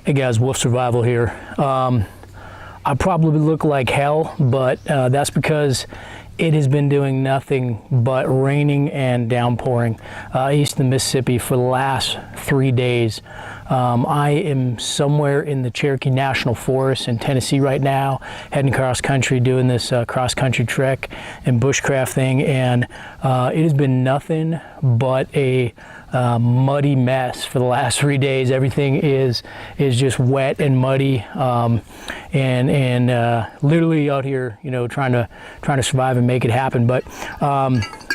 Hey guys, Wolfe Survival here. I probably look like hell, but that's because it has been doing nothing but raining and downpouring east of the Mississippi for the last 3 days. I am somewhere in the Cherokee National Forest in Tennessee right now, heading cross country, doing this cross country trek and bushcraft thing, and it has been nothing but a muddy mess for the last 3 days. Everything is just wet and muddy, and literally out here, you know, trying to survive and make it happen. But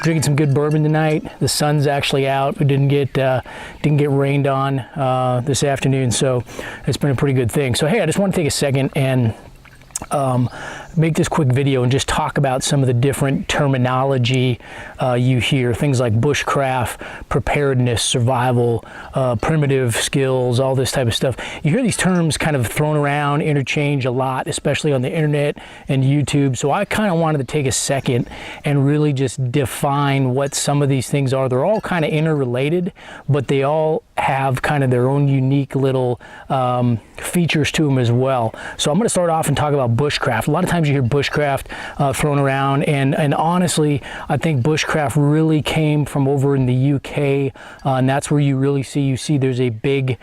drinking some good bourbon tonight. The sun's actually out. We didn't get rained on this afternoon, so it's been a pretty good thing. So hey, I just want to take a second and make this quick video and just talk about some of the different terminology you hear, things like bushcraft, preparedness, survival, primitive skills, all this type of stuff. You hear these terms kind of thrown around, interchange a lot, especially on the internet and YouTube. So I kind of wanted to take a second and really just define what some of these things are. They're all kind of interrelated, but they all have kind of their own unique little features to them as well. So I'm going to start off and talk about bushcraft. A lot of times you hear bushcraft thrown around, and honestly, I think bushcraft really came from over in the UK, and that's where you really see there's a big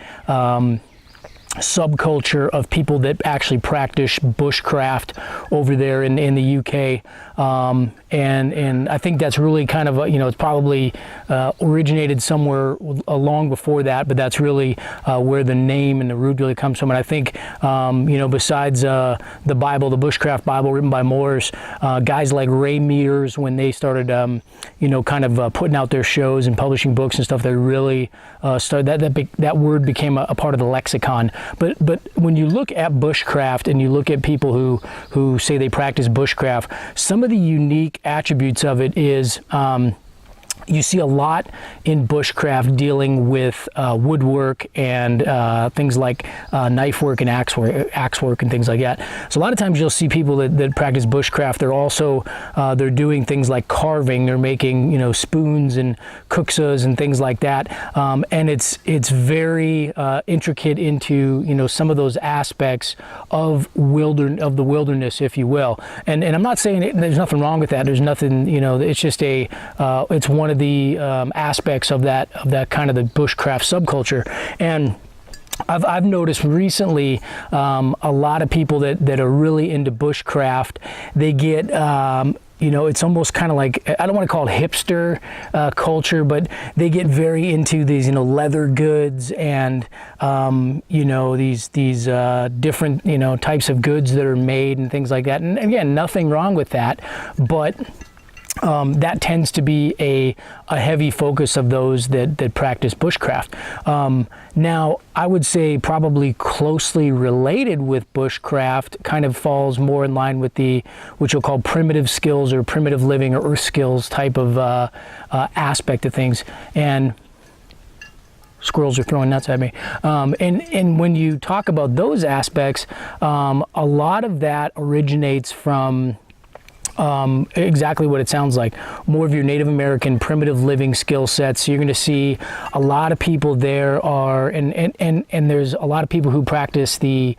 subculture of people that actually practice bushcraft over there in the UK, and I think that's really kind of you know, it's probably originated somewhere long before that, but that's really where the name and the root really comes from. And I think you know, besides the Bible, the Bushcraft Bible written by Moors, guys like Ray Mears, when they started you know, kind of putting out their shows and publishing books and stuff, they really started that word became a part of the lexicon. But when you look at bushcraft and you look at people who say they practice bushcraft, some of the unique attributes of it is you see a lot in bushcraft dealing with woodwork and things like knife work and axe work and things like that. So a lot of times you'll see people that practice bushcraft. They're also they're doing things like carving. They're making, you know, spoons and kuksas and things like that. And it's very intricate into, you know, some of those aspects of the wilderness, if you will. And I'm not saying there's nothing wrong with that. There's nothing, you know. It's just it's one of the aspects of that kind of the bushcraft subculture. And I've noticed recently a lot of people that are really into bushcraft, they get you know, it's almost kind of like, I don't want to call it hipster culture, but they get very into these, you know, leather goods and you know, these different, you know, types of goods that are made and things like that. And again, nothing wrong with that, but that tends to be a heavy focus of those that practice bushcraft. Now, I would say probably closely related with bushcraft kind of falls more in line with what you'll call primitive skills or primitive living or earth skills type of aspect of things. And squirrels are throwing nuts at me. And when you talk about those aspects, a lot of that originates from exactly what it sounds like, more of your Native American primitive living skill sets. So you're going to see a lot of people there are, and there's a lot of people who practice the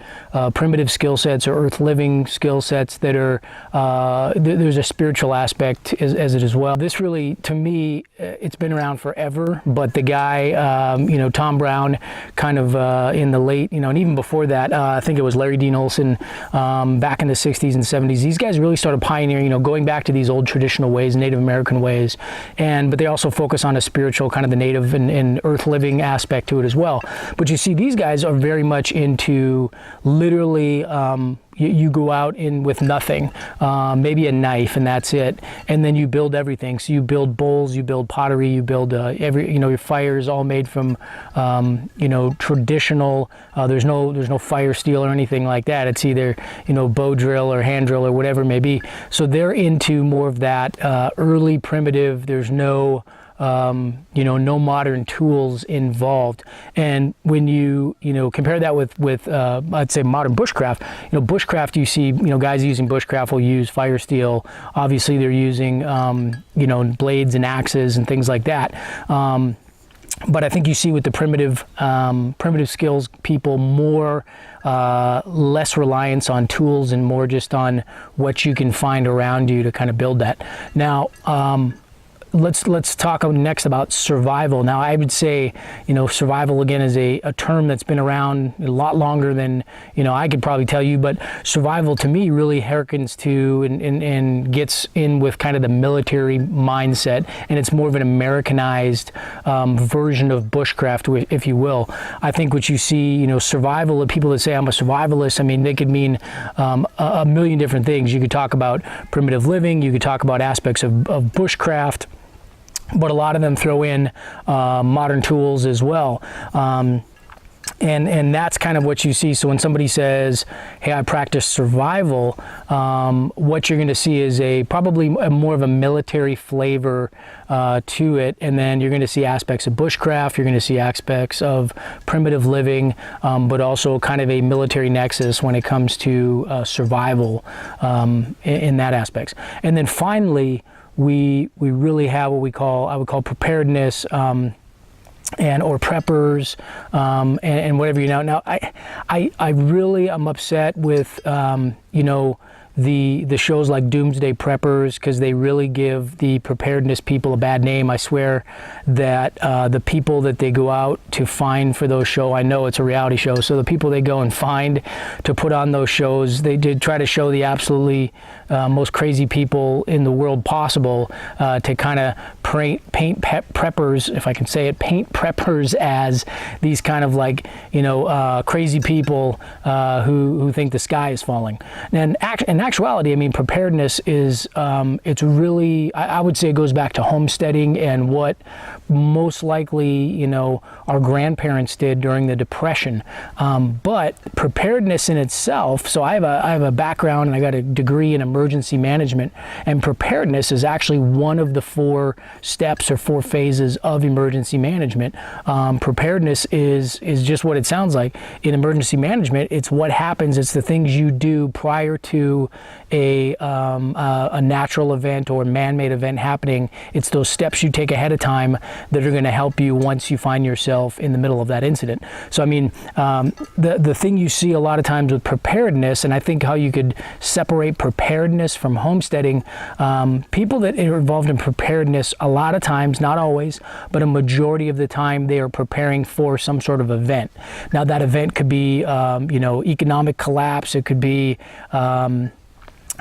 primitive skill sets or earth living skill sets that are, there's a spiritual aspect as it as well. This really, to me, it's been around forever, but the guy, you know, Tom Brown, kind of in the late, you know, and even before that, I think it was Larry Dean Olson, back in the 60s and 70s, these guys really started pioneering, you know, going back to these old traditional ways, Native American ways, but they also focus on a spiritual, kind of the native and earth living aspect to it as well. But you see, these guys are very much into literally, you go out in with nothing, maybe a knife, and that's it, and then you build everything. So you build bowls, you build pottery, you build you know, your fire is all made from you know, traditional. There's no fire steel or anything like that. It's either, you know, bow drill or hand drill or whatever it may be. So they're into more of that early primitive. There's no you know, no modern tools involved. And when you know, compare that with I'd say modern bushcraft, you know, bushcraft, you see, you know, guys using bushcraft will use fire steel. Obviously they're using you know, blades and axes and things like that. But I think you see with the primitive skills people more less reliance on tools and more just on what you can find around you to kind of build that. Now, let's talk next about survival. Now, I would say, survival again is a term that's been around a lot longer than I could probably tell you. But survival to me really harkens to and gets in with kind of the military mindset, and it's more of an Americanized version of bushcraft, if you will. I think what you see, survival, of people that say I'm a survivalist, I mean, they could mean a million different things. You could talk about primitive living, you could talk about aspects of bushcraft, but a lot of them throw in modern tools as well. And that's kind of what you see. So when somebody says, hey, I practice survival, what you're going to see is probably more of a military flavor to it. And then you're going to see aspects of bushcraft, you're going to see aspects of primitive living, but also kind of a military nexus when it comes to survival in that aspects. And then finally, we really have what I would call preparedness, or preppers, and whatever Now I really am upset with the shows like Doomsday Preppers, because they really give the preparedness people a bad name. I swear that the people that they go out to find for those shows, I know it's a reality show, so the people they go and find to put on those shows, they did try to show the absolutely most crazy people in the world possible, to kind of paint preppers, if I can say it, paint preppers as these kind of like, crazy people who think the sky is falling. And in actuality, I mean, preparedness is, it's really, I would say it goes back to homesteading and what most likely, our grandparents did during the Depression. But preparedness in itself, so I have a background and I got a degree in emergency management, and preparedness is actually one of the 4 steps or 4 phases of emergency management. Preparedness is just what it sounds like. In emergency management, it's what happens, it's the things you do prior to a natural event or man-made event happening. It's those steps you take ahead of time that are going to help you once you find yourself in the middle of that incident. So I mean, the thing you see a lot of times with preparedness, and I think how you could separate preparedness from homesteading, people that are involved in preparedness, a lot of times, not always, but a majority of the time, they are preparing for some sort of event. Now that event could be economic collapse, it could be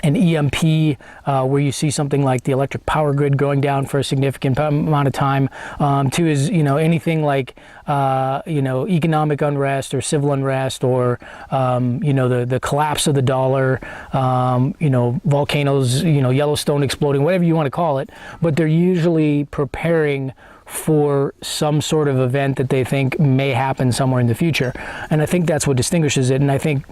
an EMP, where you see something like the electric power grid going down for a significant amount of time, to is, anything like, economic unrest or civil unrest, or, the collapse of the dollar, volcanoes, Yellowstone exploding, whatever you want to call it. But they're usually preparing for some sort of event that they think may happen somewhere in the future. And I think that's what distinguishes it. And I think,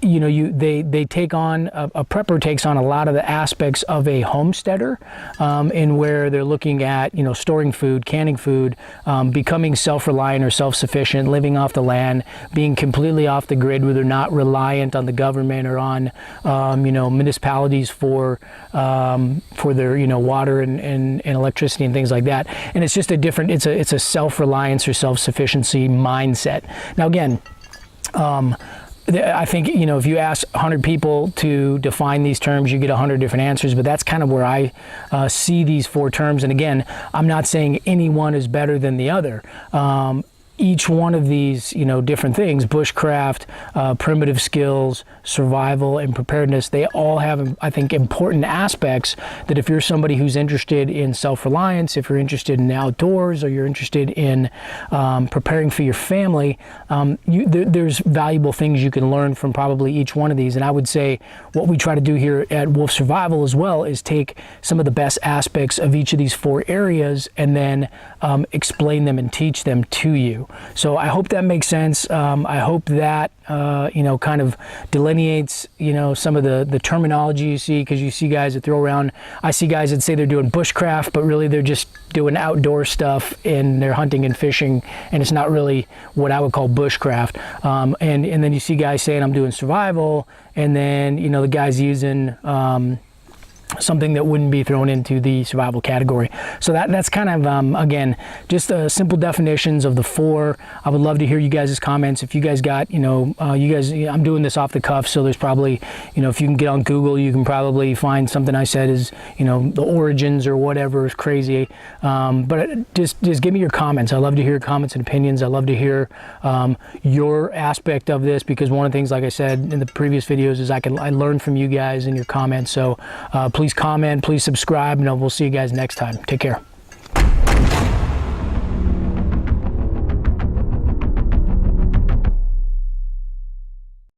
they take on, a prepper takes on a lot of the aspects of a homesteader, in where they're looking at, storing food, canning food, becoming self-reliant or self-sufficient, living off the land, being completely off the grid where they're not reliant on the government or on, municipalities for their, water and electricity and things like that. And it's just it's a self-reliance or self-sufficiency mindset. Now again, I think, if you ask 100 people to define these terms, you get 100 different answers, but that's kind of where I see these 4 terms. And again, I'm not saying any one is better than the other. Each one of these, different things, bushcraft, primitive skills, survival, and preparedness, they all have, I think, important aspects that if you're somebody who's interested in self-reliance, if you're interested in outdoors, or you're interested in preparing for your family, there's valuable things you can learn from probably each one of these. And I would say what we try to do here at Wolfe Survival as well is take some of the best aspects of each of these 4 areas and then explain them and teach them to you. So I hope that makes sense. I hope that kind of delineates some of the terminology you see, because you see guys that throw around, I see guys that say they're doing bushcraft, but really they're just doing outdoor stuff and they're hunting and fishing, and it's not really what I would call bushcraft. And then you see guys saying I'm doing survival, and then the guy's using something that wouldn't be thrown into the survival category. So that's kind of, again, just simple definitions of the 4. I would love to hear you guys' comments. If you guys got, I'm doing this off the cuff, so there's probably, if you can get on Google, you can probably find something I said is, the origins or whatever is crazy. But just give me your comments. I love to hear comments and opinions. I love to hear your aspect of this, because one of the things, like I said in the previous videos, is I learn from you guys and your comments. So please comment, please subscribe, and we'll see you guys next time. Take care.